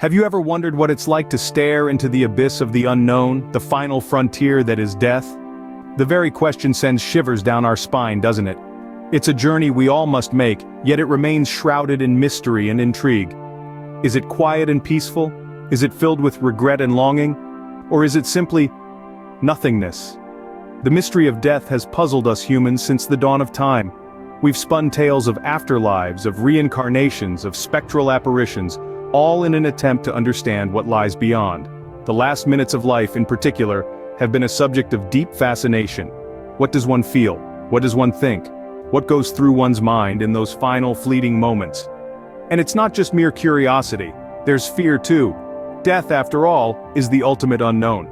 Have you ever wondered what it's like to stare into the abyss of the unknown, the final frontier that is death? The very question sends shivers down our spine, doesn't it? It's a journey we all must make, yet it remains shrouded in mystery and intrigue. Is it quiet and peaceful? Is it filled with regret and longing? Or is it simply nothingness? The mystery of death has puzzled us humans since the dawn of time. We've spun tales of afterlives, of reincarnations, of spectral apparitions, all in an attempt to understand what lies beyond. The last minutes of life, in particular, have been a subject of deep fascination. What does one feel? What does one think? What goes through one's mind in those final fleeting moments? And it's not just mere curiosity, there's fear too. Death, after all, is the ultimate unknown.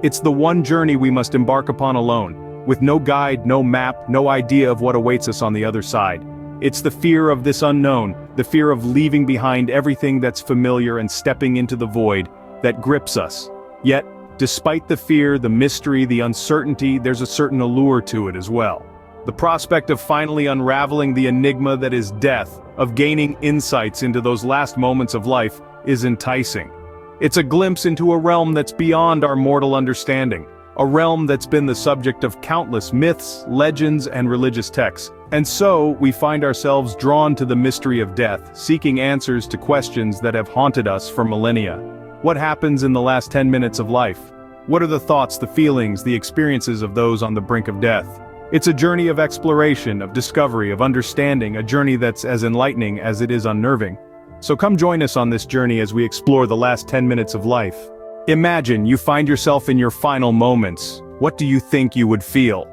It's the one journey we must embark upon alone, with no guide, no map, no idea of what awaits us on the other side. It's the fear of this unknown, the fear of leaving behind everything that's familiar and stepping into the void, that grips us. Yet, despite the fear, the mystery, the uncertainty, there's a certain allure to it as well. The prospect of finally unraveling the enigma that is death, of gaining insights into those last moments of life, is enticing. It's a glimpse into a realm that's beyond our mortal understanding, a realm that's been the subject of countless myths, legends, and religious texts. And so, we find ourselves drawn to the mystery of death, seeking answers to questions that have haunted us for millennia. What happens in the last 10 minutes of life? What are the thoughts, the feelings, the experiences of those on the brink of death? It's a journey of exploration, of discovery, of understanding, a journey that's as enlightening as it is unnerving. So come join us on this journey as we explore the last 10 minutes of life. Imagine you find yourself in your final moments. What do you think you would feel?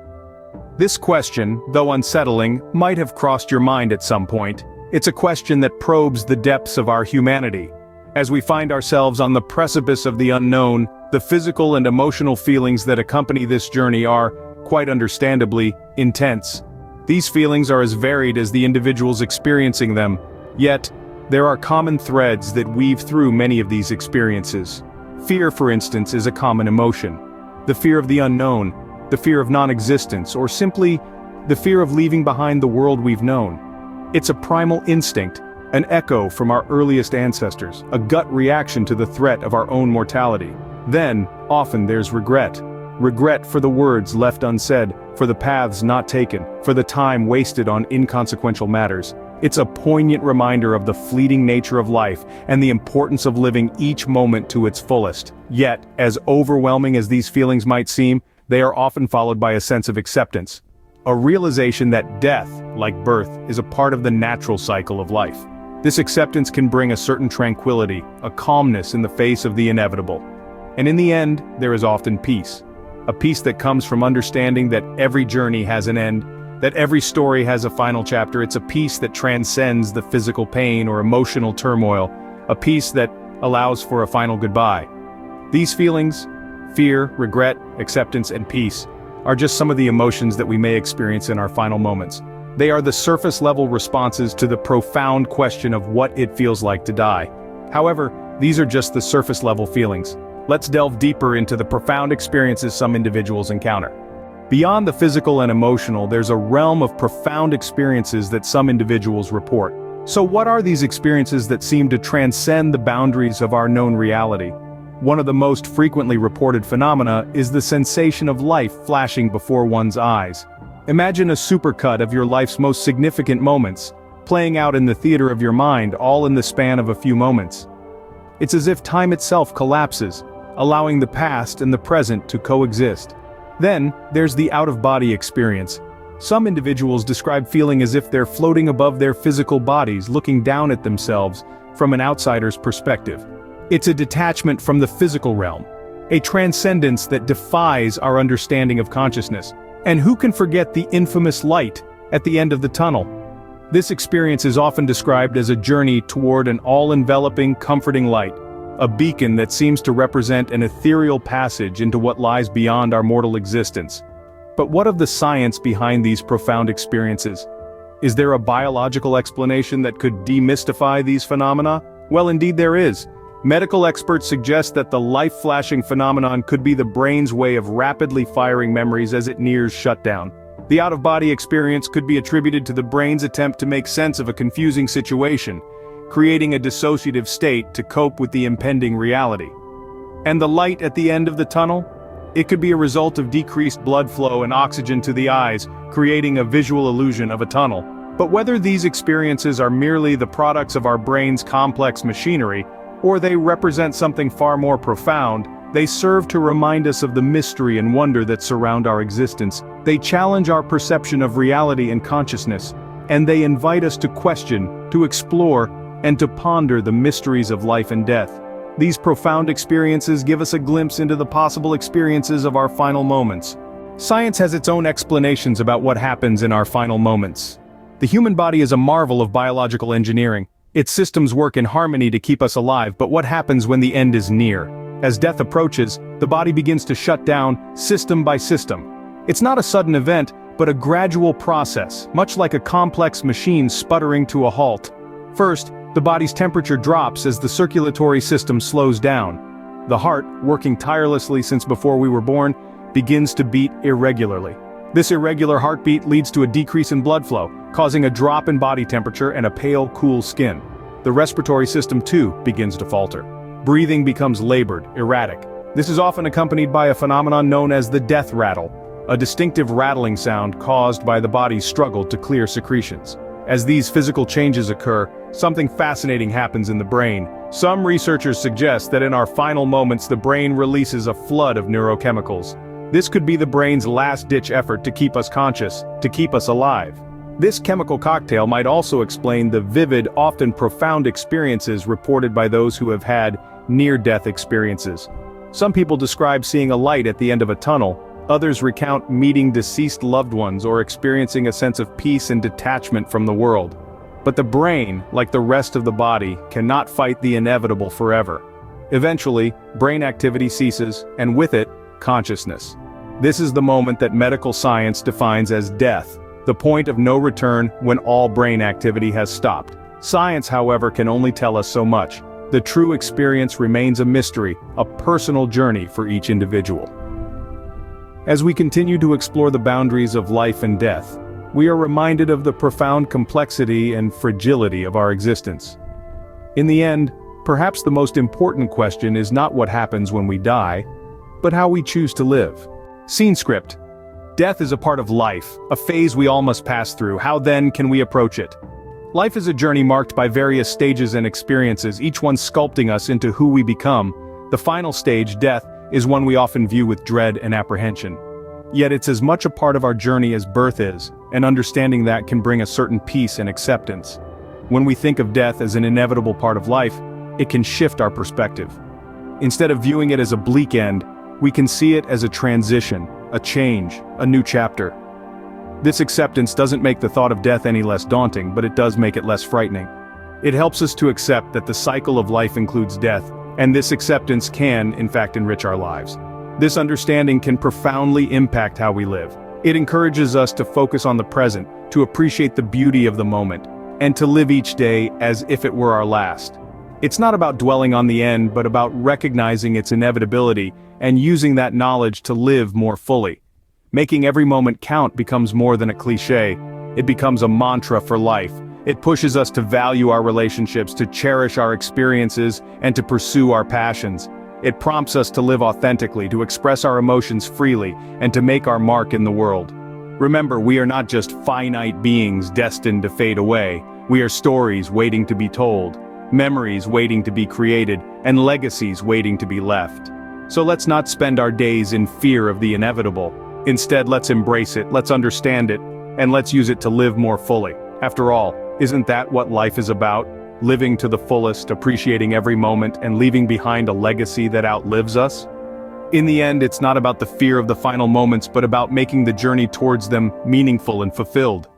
This question, though unsettling, might have crossed your mind at some point. It's a question that probes the depths of our humanity. As we find ourselves on the precipice of the unknown, the physical and emotional feelings that accompany this journey are, quite understandably, intense. These feelings are as varied as the individuals experiencing them, yet, there are common threads that weave through many of these experiences. Fear, for instance, is a common emotion. The fear of the unknown, the fear of non-existence, or simply, the fear of leaving behind the world we've known. It's a primal instinct, an echo from our earliest ancestors, a gut reaction to the threat of our own mortality. Then, often there's regret. Regret for the words left unsaid, for the paths not taken, for the time wasted on inconsequential matters. It's a poignant reminder of the fleeting nature of life and the importance of living each moment to its fullest. Yet, as overwhelming as these feelings might seem, they are often followed by a sense of acceptance. A realization that death, like birth, is a part of the natural cycle of life. This acceptance can bring a certain tranquility, a calmness in the face of the inevitable. And in the end, there is often peace. A peace that comes from understanding that every journey has an end, that every story has a final chapter. It's a peace that transcends the physical pain or emotional turmoil, a peace that allows for a final goodbye. These feelings, fear, regret, acceptance, and peace, are just some of the emotions that we may experience in our final moments. They are the surface-level responses to the profound question of what it feels like to die. However, these are just the surface-level feelings. Let's delve deeper into the profound experiences some individuals encounter. Beyond the physical and emotional, there's a realm of profound experiences that some individuals report. So what are these experiences that seem to transcend the boundaries of our known reality? One of the most frequently reported phenomena is the sensation of life flashing before one's eyes. Imagine a supercut of your life's most significant moments, playing out in the theater of your mind, all in the span of a few moments. It's as if time itself collapses, allowing the past and the present to coexist. Then, there's the out-of-body experience. Some individuals describe feeling as if they're floating above their physical bodies, looking down at themselves from an outsider's perspective. It's a detachment from the physical realm, a transcendence that defies our understanding of consciousness. And who can forget the infamous light at the end of the tunnel? This experience is often described as a journey toward an all-enveloping, comforting light, a beacon that seems to represent an ethereal passage into what lies beyond our mortal existence. But what of the science behind these profound experiences? Is there a biological explanation that could demystify these phenomena? Well, indeed there is. Medical experts suggest that the life-flashing phenomenon could be the brain's way of rapidly firing memories as it nears shutdown. The out-of-body experience could be attributed to the brain's attempt to make sense of a confusing situation, creating a dissociative state to cope with the impending reality. And the light at the end of the tunnel? It could be a result of decreased blood flow and oxygen to the eyes, creating a visual illusion of a tunnel. But whether these experiences are merely the products of our brain's complex machinery, or they represent something far more profound, they serve to remind us of the mystery and wonder that surround our existence. They challenge our perception of reality and consciousness, and they invite us to question, to explore, and to ponder the mysteries of life and death. These profound experiences give us a glimpse into the possible experiences of our final moments. Science has its own explanations about what happens in our final moments. The human body is a marvel of biological engineering. Its systems work in harmony to keep us alive, but what happens when the end is near? As death approaches, the body begins to shut down, system by system. It's not a sudden event, but a gradual process, much like a complex machine sputtering to a halt. First, the body's temperature drops as the circulatory system slows down. The heart, working tirelessly since before we were born, begins to beat irregularly. This irregular heartbeat leads to a decrease in blood flow, causing a drop in body temperature and a pale, cool skin. The respiratory system, too, begins to falter. Breathing becomes labored, erratic. This is often accompanied by a phenomenon known as the death rattle, a distinctive rattling sound caused by the body's struggle to clear secretions. As these physical changes occur, something fascinating happens in the brain. Some researchers suggest that in our final moments the brain releases a flood of neurochemicals. This could be the brain's last-ditch effort to keep us conscious, to keep us alive. This chemical cocktail might also explain the vivid, often profound experiences reported by those who have had near-death experiences. Some people describe seeing a light at the end of a tunnel. Others recount meeting deceased loved ones or experiencing a sense of peace and detachment from the world. But the brain, like the rest of the body, cannot fight the inevitable forever. Eventually, brain activity ceases, and with it, consciousness. This is the moment that medical science defines as death, the point of no return when all brain activity has stopped. Science, however, can only tell us so much. The true experience remains a mystery, a personal journey for each individual. As we continue to explore the boundaries of life and death, we are reminded of the profound complexity and fragility of our existence. In the end, perhaps the most important question is not what happens when we die, but how we choose to live. Scene script. Death is a part of life, a phase we all must pass through. How then can we approach it? Life is a journey marked by various stages and experiences, each one sculpting us into who we become. The final stage, death, is one we often view with dread and apprehension. Yet it's as much a part of our journey as birth is, and understanding that can bring a certain peace and acceptance. When we think of death as an inevitable part of life, it can shift our perspective. Instead of viewing it as a bleak end, we can see it as a transition, a change, a new chapter. This acceptance doesn't make the thought of death any less daunting, but it does make it less frightening. It helps us to accept that the cycle of life includes death, and this acceptance can, in fact, enrich our lives. This understanding can profoundly impact how we live. It encourages us to focus on the present, to appreciate the beauty of the moment, and to live each day as if it were our last. It's not about dwelling on the end, but about recognizing its inevitability and using that knowledge to live more fully. Making every moment count becomes more than a cliché. It becomes a mantra for life. It pushes us to value our relationships, to cherish our experiences, and to pursue our passions. It prompts us to live authentically, to express our emotions freely, and to make our mark in the world. Remember, we are not just finite beings destined to fade away. We are stories waiting to be told, memories waiting to be created, and legacies waiting to be left. So let's not spend our days in fear of the inevitable. Instead, let's embrace it, let's understand it, and let's use it to live more fully. After all, isn't that what life is about? Living to the fullest, appreciating every moment, and leaving behind a legacy that outlives us? In the end, it's not about the fear of the final moments, but about making the journey towards them meaningful and fulfilled.